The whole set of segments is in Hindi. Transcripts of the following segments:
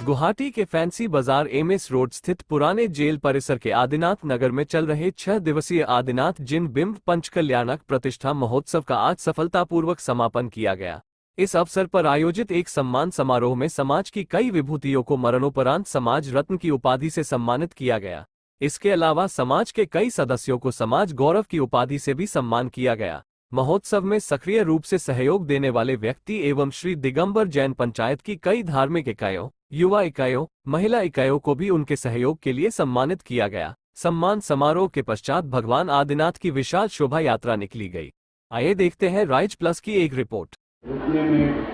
गुवाहाटी के फैंसी बाजार एमएस रोड स्थित पुराने जेल परिसर के आदिनाथ नगर में चल रहे 6 दिवसीय आदिनाथ जिन बिंब पंचकल्याणक प्रतिष्ठा महोत्सव का आज सफलतापूर्वक समापन किया गया। इस अवसर पर आयोजित एक सम्मान समारोह में समाज की कई विभूतियों को मरणोपरांत समाज रत्न की उपाधि से सम्मानित किया गया। इसके अलावा समाज के कई सदस्यों को समाज गौरव की उपाधि से भी सम्मान किया गया। महोत्सव में सक्रिय रूप से सहयोग देने वाले व्यक्ति एवं श्री दिगंबर जैन पंचायत की कई धार्मिक इकाइयों, युवा इकाइयों, महिला इकाइयों को भी उनके सहयोग के लिए सम्मानित किया गया। सम्मान समारोह के पश्चात भगवान आदिनाथ की विशाल शोभा यात्रा निकली गई। आइए देखते हैं राइज प्लस की एक रिपोर्ट। रुकने में,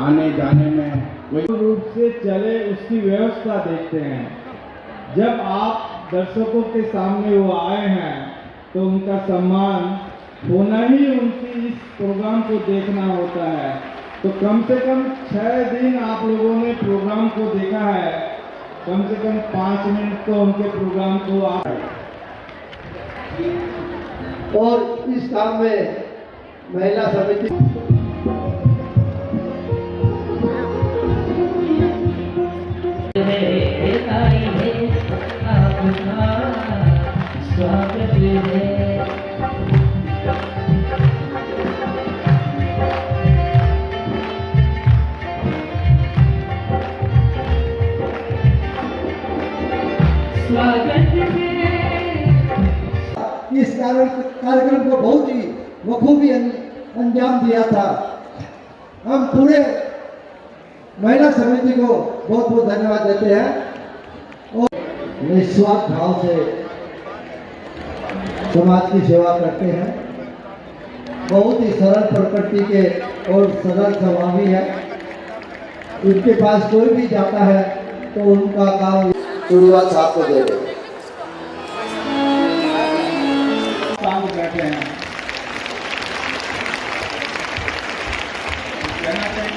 आने जाने में वही रूप से चले उसकी व्यवस्था देखते हैं। जब आप दर्शकों के सामने वो आए हैं तो उनका सम्मान होना ही उनकी इस प्रोग्राम को देखना होता है। तो कम से कम 6 दिन आप लोगों ने प्रोग्राम को देखा है, कम से कम 5 मिनट तो उनके प्रोग्राम को आप और इस काम में महिला समिति स्वागत है। इस कार्यक्रम को बहुत ही बखूबी अंजाम दिया था। हम पूरे महिला समिति को बहुत बहुत धन्यवाद देते हैं और निस्वार्थ भाव से समाज की सेवा करते हैं। बहुत ही सरल प्रकृति के और सरल स्वभावी है। उनके पास कोई भी जाता है तो उनका काम शुरुआत साथ को दे दे। बैठे हैं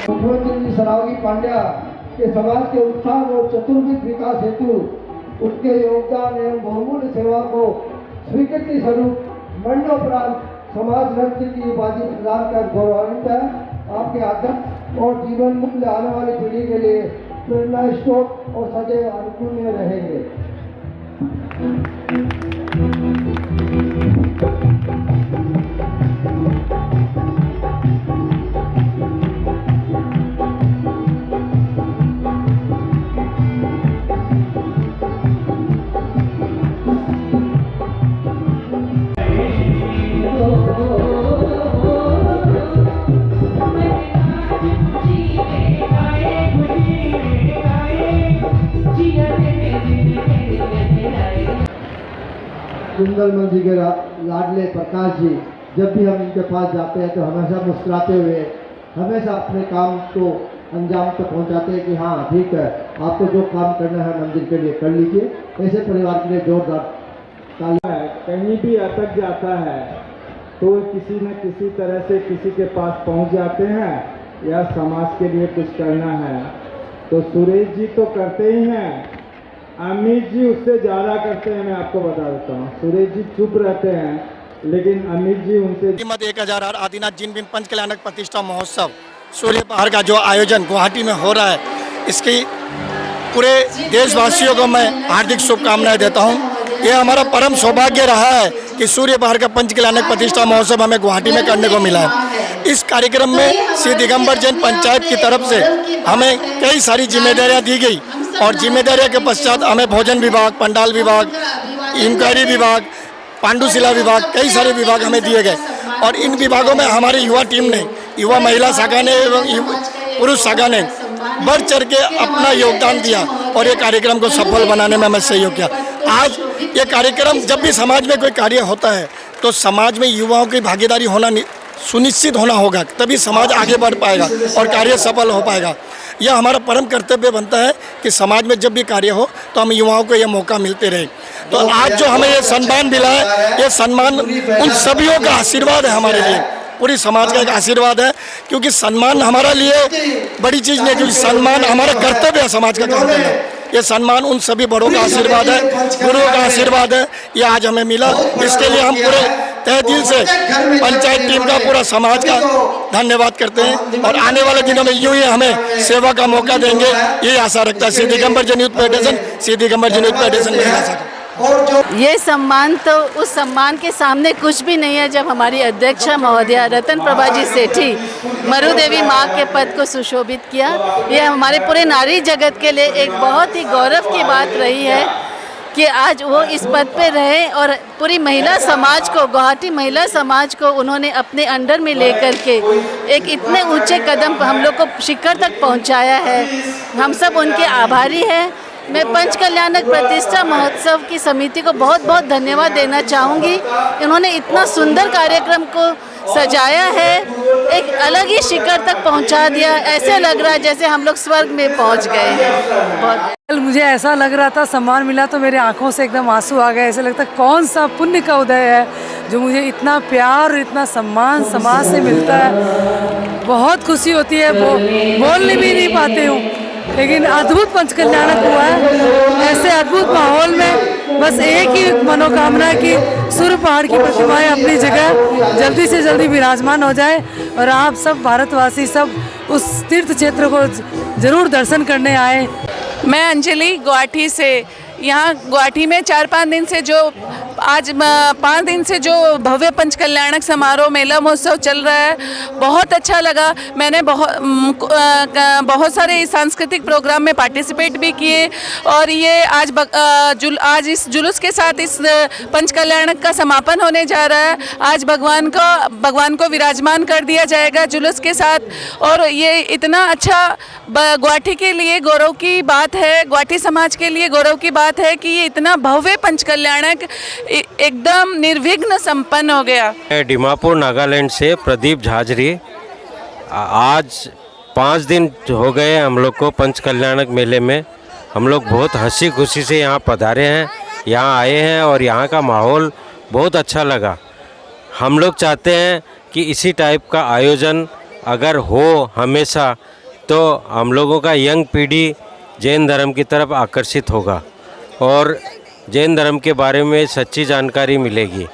मुख्यमंत्री सरावगी पांड्या के समाज के उत्थान और चतुर्विध विकास हेतु उनके योगदान एवं बहुमूल्य सेवा को स्वीकृति स्वरूप मरणोपरांत समाज रत्न की उपाधि प्रदान कर गौरवान्वित है। आपके आदर्श और जीवन मूल्य आने वाली पीढ़ी के लिए प्रेरणा स्रोत और सदैव अनुकूल रहेंगे। कुंदलमल जी के लाडले प्रकाश जी, जब भी हम इनके पास जाते हैं तो हमेशा मुस्कुराते हुए हमेशा अपने काम को अंजाम तक पहुंचाते हैं कि हाँ ठीक है, आपको जो काम करना है मंदिर के लिए कर लीजिए। ऐसे परिवार के लिए जोरदार तालियां। कहीं भी अटक जाता है तो किसी न किसी तरह से किसी के पास पहुंच जाते हैं या समाज के लिए कुछ करना है तो सुरेश जी तो करते ही हैं, अमित जी उससे ज़्यादा करते हैं। मैं आपको बता देता हूँ, सुरेश जी चुप रहते हैं लेकिन अमित जी उनसे। कीमत 1000 आदिनाथ जिन बिंब पंचकल्याणक प्रतिष्ठा महोत्सव सूर्य पहाड़ का जो आयोजन गुवाहाटी में हो रहा है, इसकी पूरे देशवासियों को मैं हार्दिक शुभकामनाएं देता हूँ। ये हमारा परम सौभाग्य रहा है कि सूर्य पहाड़ का पंचकल्याणक प्रतिष्ठा महोत्सव हमें गुवाहाटी में करने को मिला है। इस कार्यक्रम में श्री दिगंबर जैन पंचायत की तरफ से हमें कई सारी जिम्मेदारियाँ दी गई और जिम्मेदारियों के पश्चात हमें भोजन विभाग, पंडाल विभाग, इंक्वायरी विभाग, पांडुशिला विभाग, कई सारे विभाग हमें दिए गए और इन विभागों में हमारी युवा टीम ने, युवा महिला शाखा ने एवं पुरुष शाखा ने बढ़ चढ़ के अपना योगदान दिया और ये कार्यक्रम को सफल बनाने में हमें सहयोग किया। आज ये कार्यक्रम, जब भी समाज में कोई कार्य होता है तो समाज में युवाओं की भागीदारी होना सुनिश्चित होना होगा, तभी समाज आगे बढ़ पाएगा और कार्य सफल हो पाएगा। यह हमारा परम कर्तव्य बनता है कि समाज में जब भी कार्य हो तो हम युवाओं को यह मौका मिलते रहे। तो आज जो हमें ये सम्मान मिला है, ये सम्मान उन सभीयों का आशीर्वाद है, हमारे लिए पूरी समाज का एक आशीर्वाद है। क्योंकि सम्मान हमारा लिए बड़ी चीज़ नहीं, क्योंकि सम्मान हमारा कर्तव्य है समाज का काम करना। ये सम्मान उन सभी बड़ों का आशीर्वाद है, गुरुओं का आशीर्वाद है, ये आज हमें मिला। इसके लिए हम पूरे तहे दिल से पंचायत टीम का, पूरा समाज का धन्यवाद करते हैं और आने वाले दिनों में यूं ही हमें सेवा का मौका देंगे, ये आशा रखता है। सी दिगंबर जनयुक्त फेडरेशन, सी दिगंबर जनयुक्त फेडरेशन महिला शाखा। ये सम्मान तो उस सम्मान के सामने कुछ भी नहीं है जब हमारी अध्यक्षा महोदया रतन प्रभा जी सेठी मरुदेवी माँ के पद को सुशोभित किया। ये हमारे पूरे नारी जगत के लिए एक बहुत ही गौरव की बात रही है कि आज वो इस पद पे रहे और पूरी महिला समाज को, गुवाहाटी महिला समाज को उन्होंने अपने अंडर में लेकर के एक इतने ऊंचे कदम हम लोग को शिखर तक पहुंचाया है। हम सब उनके आभारी हैं। मैं पंच कल्याणक प्रतिष्ठा महोत्सव की समिति को बहुत बहुत धन्यवाद देना चाहूँगी। इन्होंने इतना सुंदर कार्यक्रम को सजाया है, एक अलग ही शिखर तक पहुंचा दिया। ऐसे लग रहा है जैसे हम लोग स्वर्ग में पहुंच गए हैं। बहुत मुझे ऐसा लग रहा था, सम्मान मिला तो मेरे आंखों से एकदम आंसू आ गए। ऐसा लगता कौन सा पुण्य का उदय है जो मुझे इतना प्यार और इतना सम्मान समाज से मिलता है। बहुत खुशी होती है, वो बोलने भी नहीं पाते हूँ, लेकिन अद्भुत पंच कल्याणक हुआ है। ऐसे अद्भुत माहौल में बस एक ही मनोकामना है कि सूर्य पहाड़ की प्रतिमाएं अपनी जगह जल्दी से जल्दी विराजमान हो जाए और आप सब भारतवासी सब उस तीर्थ क्षेत्र को जरूर दर्शन करने आए। मैं अंजलि गुवाहाटी से, यहाँ गुवाहाटी में 4-5 दिन से जो आज 5 दिन से जो भव्य पंच कल्याणक समारोह मेला महोत्सव चल रहा है, बहुत अच्छा लगा। मैंने बहुत सारे सांस्कृतिक प्रोग्राम में पार्टिसिपेट भी किए और ये आज इस जुलूस के साथ इस पंच कल्याणक का समापन होने जा रहा है। आज भगवान को विराजमान कर दिया जाएगा जुलूस के साथ और ये इतना अच्छा गुवाहाटी के लिए गौरव की बात है, गुवाहाटी समाज के लिए गौरव की बात है कि ये इतना भव्य पंच कल्याणक एकदम निर्विघ्न संपन्न हो गया। दीमापुर नागालैंड से प्रदीप झाजरी। आज 5 दिन हो गए हम लोग को पंच कल्याणक मेले में। हम लोग बहुत हंसी खुशी से यहाँ पधारे हैं, यहाँ आए हैं और यहाँ का माहौल बहुत अच्छा लगा। हम लोग चाहते हैं कि इसी टाइप का आयोजन अगर हो हमेशा, तो हम लोगों का यंग पीढ़ी जैन धर्म की तरफ आकर्षित होगा और जैन धर्म के बारे में सच्ची जानकारी मिलेगी।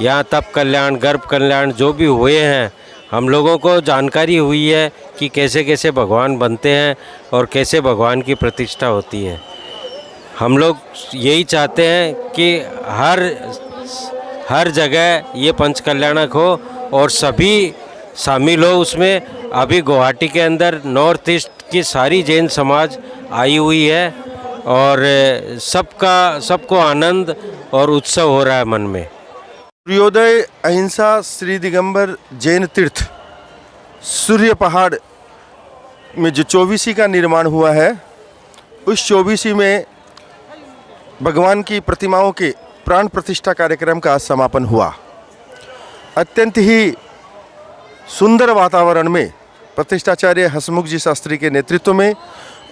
यहाँ तप कल्याण, गर्भ कल्याण जो भी हुए हैं, हम लोगों को जानकारी हुई है कि कैसे कैसे भगवान बनते हैं और कैसे भगवान की प्रतिष्ठा होती है। हम लोग यही चाहते हैं कि हर जगह ये पंच कल्याणक हो और सभी शामिल हो उसमें। अभी गुवाहाटी के अंदर नॉर्थ ईस्ट की सारी जैन समाज आई हुई है और सबको आनंद और उत्सव हो रहा है मन में। सूर्योदय अहिंसा श्री दिगंबर जैन तीर्थ सूर्य पहाड़ में जो 24 का निर्माण हुआ है, उस 24 में भगवान की प्रतिमाओं के प्राण प्रतिष्ठा कार्यक्रम का समापन हुआ। अत्यंत ही सुंदर वातावरण में प्रतिष्ठाचार्य हसमुख जी शास्त्री के नेतृत्व में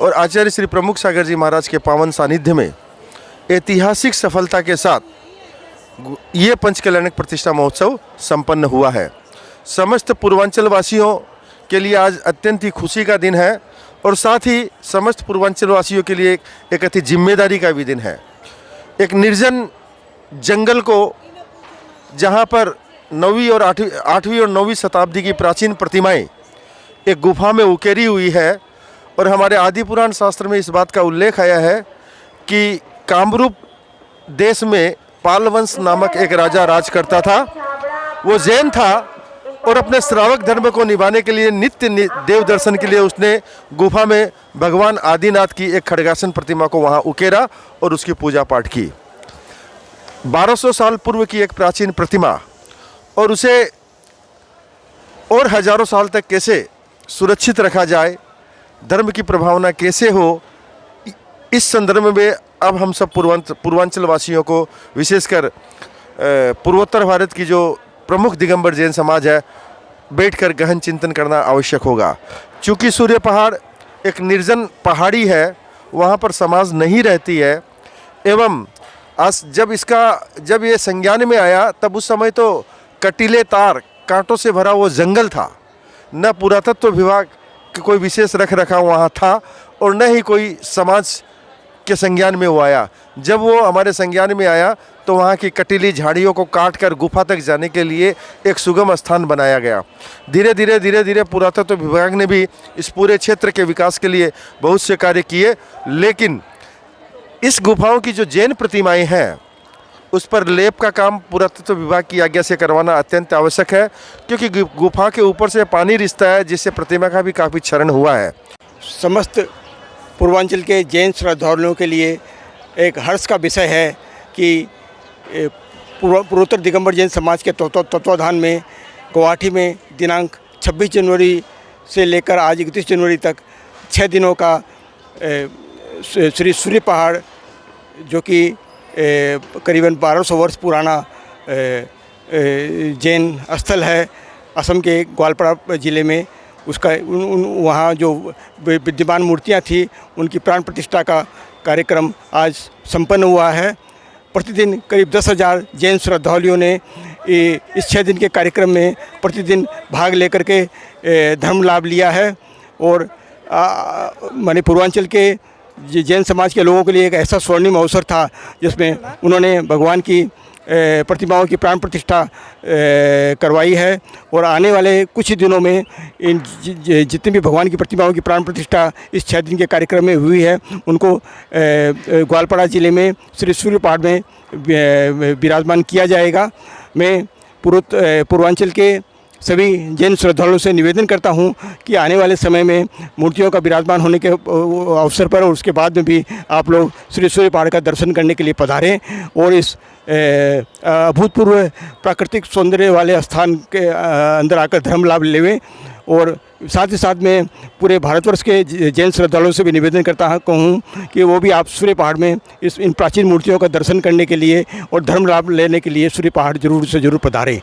और आचार्य श्री प्रमुख सागर जी महाराज के पावन सानिध्य में ऐतिहासिक सफलता के साथ ये पंच कल्याणक प्रतिष्ठा महोत्सव संपन्न हुआ है। समस्त पूर्वांचल वासियों के लिए आज अत्यंत ही खुशी का दिन है और साथ ही समस्त पूर्वांचल वासियों के लिए एक अति जिम्मेदारी का भी दिन है। एक निर्जन जंगल को, जहाँ पर 8वीं और 9वीं शताब्दी की प्राचीन प्रतिमाएं एक गुफा में उकेरी हुई है और हमारे आदि पुराण शास्त्र में इस बात का उल्लेख आया है कि कामरूप देश में पालवंश नामक एक राजा राज करता था। वो जैन था और अपने श्रावक धर्म को निभाने के लिए नित्य देव दर्शन के लिए उसने गुफा में भगवान आदिनाथ की एक खड्गासन प्रतिमा को वहाँ उकेरा और उसकी पूजा पाठ की। 1200 साल पूर्व की एक प्राचीन प्रतिमा और उसे और हजारों साल तक कैसे सुरक्षित रखा जाए, धर्म की प्रभावना कैसे हो, इस संदर्भ में अब हम सब पूर्वांचल वासियों को, विशेषकर पूर्वोत्तर भारत की जो प्रमुख दिगंबर जैन समाज है, बैठकर गहन चिंतन करना आवश्यक होगा। चूँकि सूर्य पहाड़ एक निर्जन पहाड़ी है, वहाँ पर समाज नहीं रहती है एवं आज जब ये संज्ञान में आया तब उस समय तो कटीले तार, कांटों से भरा वो जंगल था। न पुरातत्व विभाग की कोई विशेष रख रखाव वहाँ था और न ही कोई समाज के संज्ञान में वो आया। जब वो हमारे संज्ञान में आया तो वहाँ की कटीली झाड़ियों को काट कर गुफा तक जाने के लिए एक सुगम स्थान बनाया गया। धीरे धीरे पुरातत्व विभाग ने भी इस पूरे क्षेत्र के विकास के लिए बहुत से कार्य किए, लेकिन इस गुफाओं की जो जैन प्रतिमाएं हैं उस पर लेप का काम पुरातत्व विभाग की आज्ञा से करवाना अत्यंत आवश्यक है, क्योंकि गुफा के ऊपर से पानी रिसता है, जिससे प्रतिमा का भी काफ़ी क्षरण हुआ है। समस्त पूर्वांचल के जैन श्रद्धालुओं के लिए एक हर्ष का विषय है कि पूर्वोत्तर दिगंबर जैन समाज के तत्वाधान में गुवाहाटी में दिनांक 26 जनवरी से लेकर आज 31 जनवरी तक 6 दिनों का श्री सूर्य पहाड़, जो कि करीबन 1200 वर्ष पुराना जैन स्थल है असम के ग्वालपारा ज़िले में, उसका वहाँ जो विद्यमान मूर्तियाँ थी उनकी प्राण प्रतिष्ठा का कार्यक्रम आज संपन्न हुआ है। प्रतिदिन करीब 10,000 जैन श्रद्धालुओं ने इस 6 दिन के कार्यक्रम में प्रतिदिन भाग लेकर के धर्म लाभ लिया है और माने पूर्वांचल के जैन समाज के लोगों के लिए एक ऐसा स्वर्णिम अवसर था जिसमें उन्होंने भगवान की प्रतिमाओं की प्राण प्रतिष्ठा करवाई है और आने वाले कुछ ही दिनों में इन जितनी भी भगवान की प्रतिमाओं की प्राण प्रतिष्ठा इस 6 दिन के कार्यक्रम में हुई है उनको ग्वालपारा ज़िले में श्री सूर्य पहाड़ में विराजमान किया जाएगा। मैं पूर्वांचल के सभी जैन श्रद्धालुओं से निवेदन करता हूं कि आने वाले समय में मूर्तियों का विराजमान होने के अवसर पर और उसके बाद में भी आप लोग श्री सूर्य पहाड़ का दर्शन करने के लिए पधारें और इस अभूतपूर्व प्राकृतिक सौंदर्य वाले स्थान के अंदर आकर धर्म लाभ लेवें। और साथ ही साथ में पूरे भारतवर्ष के जैन श्रद्धालुओं से भी निवेदन करता कहूँ कि वो भी आप सूर्य पहाड़ में इन प्राचीन मूर्तियों का दर्शन करने के लिए और धर्म लाभ लेने के लिए सूर्य पहाड़ जरूर से ज़रूर पधारें।